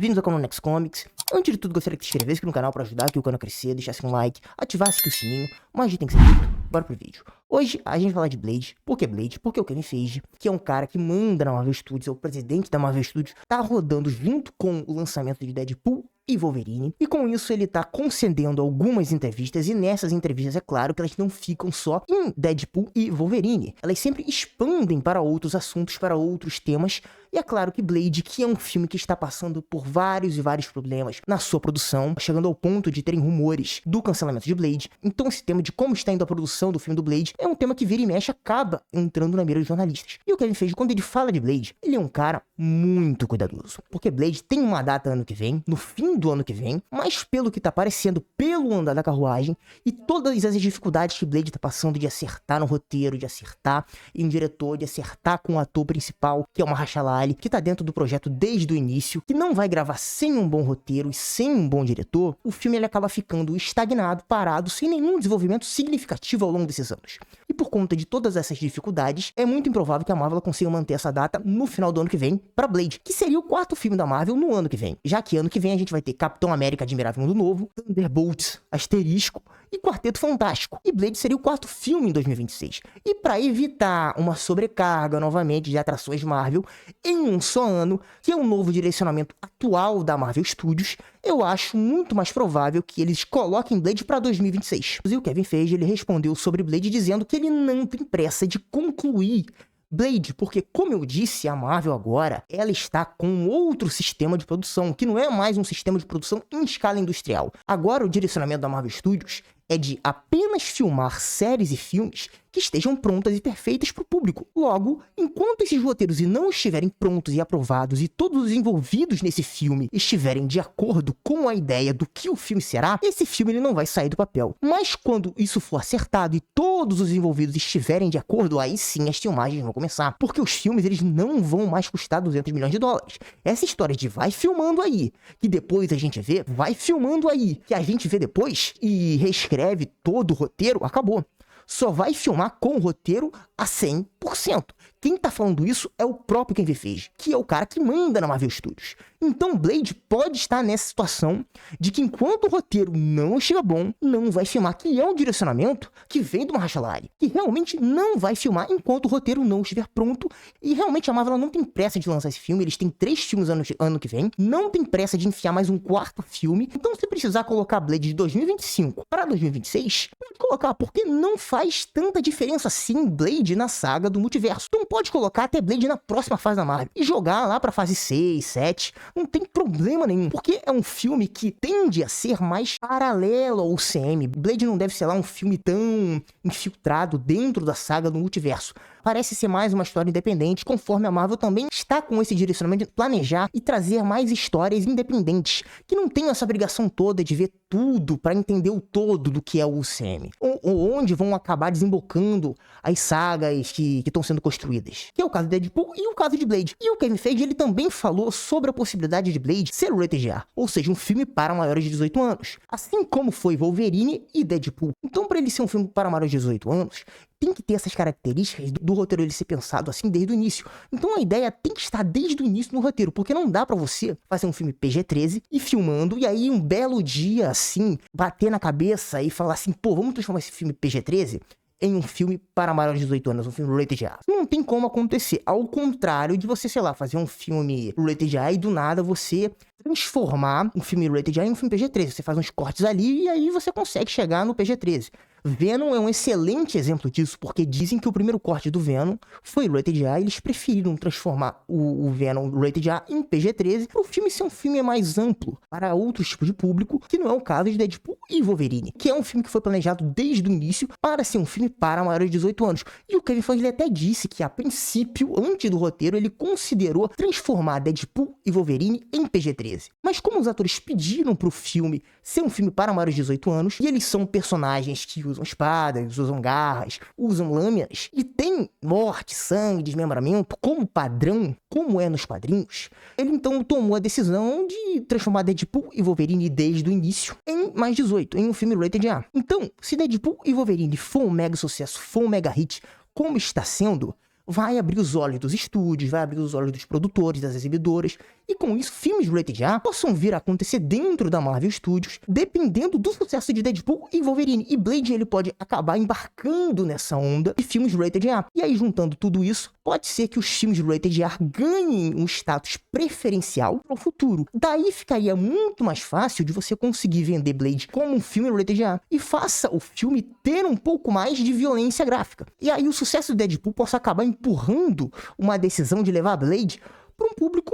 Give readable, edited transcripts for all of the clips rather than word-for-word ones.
bem-vindos ao canal Next Comics. Antes de tudo, gostaria que se inscrevesse aqui no canal para ajudar aqui o canal a crescer, deixasse um like, ativasse aqui o sininho, mas a gente tem que ser feito. Bora pro vídeo. Hoje a gente vai falar de Blade. Por que Blade? Porque o Kevin Feige, que é um cara que manda na Marvel Studios, é o presidente da Marvel Studios, tá rodando junto com o lançamento de Deadpool e Wolverine, e com isso ele tá concedendo algumas entrevistas, e nessas entrevistas é claro que elas não ficam só em Deadpool e Wolverine, elas sempre expandem para outros assuntos, para outros temas, e é claro que Blade, que é um filme que está passando por vários e vários problemas na sua produção, chegando ao ponto de terem rumores do cancelamento de Blade, então esse tema de como está indo a produção do filme do Blade é um tema que vira e mexe acaba entrando na mira dos jornalistas. E o Kevin Feige, quando ele fala de Blade, ele é um cara muito cuidadoso, porque Blade tem uma data ano que vem, no fim do ano que vem, mas pelo que tá parecendo, pelo andar da carruagem e todas as dificuldades que Blade tá passando de acertar no roteiro, de acertar em diretor, de acertar com o ator principal, que é o Mahershala Ali, que tá dentro do projeto desde o início, que não vai gravar sem um bom roteiro e sem um bom diretor, o filme ele acaba ficando estagnado, parado, sem nenhum desenvolvimento significativo ao longo desses anos. E por conta de todas essas dificuldades, é muito improvável que a Marvel consiga manter essa data no final do ano que vem para Blade, que seria o quarto filme da Marvel no ano que vem, já que ano que vem a gente vai ter Capitão América Admirável Mundo Novo, Thunderbolts, Asterisco e Quarteto Fantástico. E Blade seria o quarto filme em 2026. E para evitar uma sobrecarga novamente de atrações Marvel em um só ano, que é o novo direcionamento atual da Marvel Studios, eu acho muito mais provável que eles coloquem Blade para 2026. E o Kevin Feige ele respondeu sobre Blade dizendo que ele não tem pressa de concluir Blade, porque, como eu disse, a Marvel agora, ela está com outro sistema de produção, que não é mais um sistema de produção em escala industrial. Agora, o direcionamento da Marvel Studios é de apenas filmar séries e filmes que estejam prontas e perfeitas para o público. Logo, enquanto esses roteiros não estiverem prontos e aprovados e todos os envolvidos nesse filme estiverem de acordo com a ideia do que o filme será, esse filme ele não vai sair do papel. Mas quando isso for acertado e todos os envolvidos estiverem de acordo, aí sim as filmagens vão começar. Porque os filmes eles não vão mais custar 200 milhões de dólares. Essa história de vai filmando aí, que depois a gente vê, vai filmando aí, que a gente vê depois e reescreve todo o roteiro, acabou. Só vai filmar com o roteiro a 100%. Quem tá falando isso é o próprio Kevin Feige, que é o cara que manda na Marvel Studios. Então Blade pode estar nessa situação de que enquanto o roteiro não estiver bom, não vai filmar, que é um direcionamento que vem do Mahershala Ali, que realmente não vai filmar enquanto o roteiro não estiver pronto. E realmente a Marvel não tem pressa de lançar esse filme, eles têm 3 filmes ano que vem, não tem pressa de enfiar mais um quarto filme. Então se precisar colocar Blade de 2025 para 2026, pode colocar, porque não faz tanta diferença assim Blade na saga do multiverso. Então pode colocar até Blade na próxima fase da Marvel e jogar lá pra fase 6, 7, não tem problema nenhum, porque é um filme que tende a ser mais paralelo ao UCM. Blade não deve ser lá um filme tão infiltrado dentro da saga do multiverso. Parece ser mais uma história independente, conforme a Marvel também está com esse direcionamento de planejar e trazer mais histórias independentes, que não tem essa obrigação toda de ver tudo para entender o todo do que é o UCM, ou onde vão acabar desembocando as sagas que estão sendo construídas, que é o caso de Deadpool e o caso de Blade. E o Kevin Feige ele também falou sobre a possibilidade de Blade ser rated R, ou seja, um filme para maiores de 18 anos, assim como foi Wolverine e Deadpool. Então, para ele ser um filme para maiores de 18 anos, tem que ter essas características do roteiro ele ser pensado assim desde o início. Então a ideia tem que estar desde o início no roteiro, porque não dá pra você fazer um filme PG-13 e filmando, e aí um belo dia assim, bater na cabeça e falar assim, pô, vamos transformar esse filme PG-13 em um filme para maiores de 18 anos, um filme rated R. Não tem como acontecer, ao contrário de você, sei lá, fazer um filme rated R e do nada você transformar um filme rated R em um filme PG-13. Você faz uns cortes ali e aí você consegue chegar no PG-13. Venom é um excelente exemplo disso, porque dizem que o primeiro corte do Venom foi rated R e eles preferiram transformar o Venom rated R em PG-13 para o filme ser um filme mais amplo para outros tipos de público, que não é o caso de Deadpool e Wolverine, que é um filme que foi planejado desde o início para ser um filme para maiores de 18 anos. E o Kevin Feige até disse que, a princípio, antes do roteiro, ele considerou transformar Deadpool e Wolverine em PG-13. Mas como os atores pediram para o filme ser um filme para maiores de 18 anos, e eles são personagens que usam espadas, usam garras, usam lâminas, e tem morte, sangue, desmembramento como padrão, como é nos quadrinhos, ele então tomou a decisão de transformar Deadpool e Wolverine desde o início em mais 18, em um filme rated R. Então, se Deadpool e Wolverine for um mega sucesso, for um mega hit, como está sendo, vai abrir os olhos dos estúdios, vai abrir os olhos dos produtores, das exibidoras, e com isso filmes rated R possam vir a acontecer dentro da Marvel Studios, dependendo do sucesso de Deadpool e Wolverine. E Blade, ele pode acabar embarcando nessa onda de filmes rated R. E aí, juntando tudo isso, pode ser que os filmes rated R ganhem um status preferencial para o futuro. Daí ficaria muito mais fácil de você conseguir vender Blade como um filme rated R e faça o filme ter um pouco mais de violência gráfica. E aí o sucesso do Deadpool possa acabar empurrando uma decisão de levar Blade para um público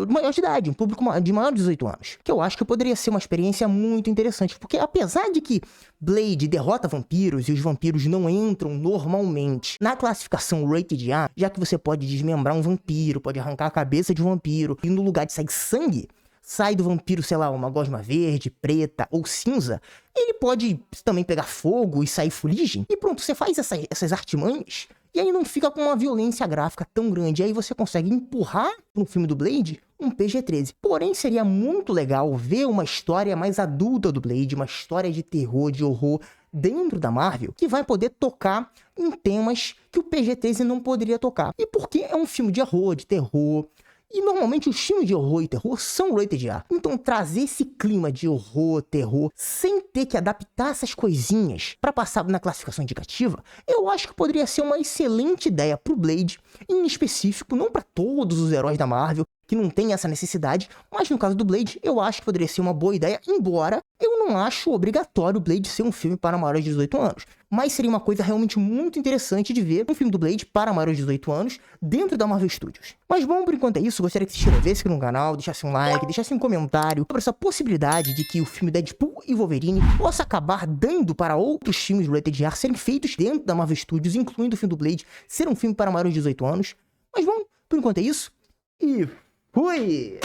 maior de idade, um público de maior de 18 anos. Que eu acho que poderia ser uma experiência muito interessante, porque apesar de que Blade derrota vampiros e os vampiros não entram normalmente na classificação rated R, já que você pode desmembrar um vampiro, pode arrancar a cabeça de um vampiro, e no lugar de sair sangue, sai do vampiro, sei lá, uma gosma verde, preta ou cinza, ele pode também pegar fogo e sair fuligem, e pronto, você faz essas artimanhas, e aí não fica com uma violência gráfica tão grande, e aí você consegue empurrar no filme do Blade um PG-13. Porém, seria muito legal ver uma história mais adulta do Blade, uma história de terror, de horror, dentro da Marvel, que vai poder tocar em temas que o PG-13 não poderia tocar. E porque é um filme de horror, de terror, e normalmente os filmes de horror e terror são rated R. Então trazer esse clima de horror, terror, sem ter que adaptar essas coisinhas para passar na classificação indicativa, eu acho que poderia ser uma excelente ideia pro Blade, em específico, não para todos os heróis da Marvel, que não tem essa necessidade, mas no caso do Blade, eu acho que poderia ser uma boa ideia, embora eu não acho obrigatório o Blade ser um filme para maiores de 18 anos. Mas seria uma coisa realmente muito interessante de ver um filme do Blade para maiores de 18 anos dentro da Marvel Studios. Mas bom, por enquanto é isso, gostaria que se inscrevesse aqui no canal, deixasse um like, deixasse um comentário sobre essa possibilidade de que o filme Deadpool e Wolverine possa acabar dando para outros filmes rated R serem feitos dentro da Marvel Studios, incluindo o filme do Blade ser um filme para maiores de 18 anos. Mas bom, por enquanto é isso, e fui!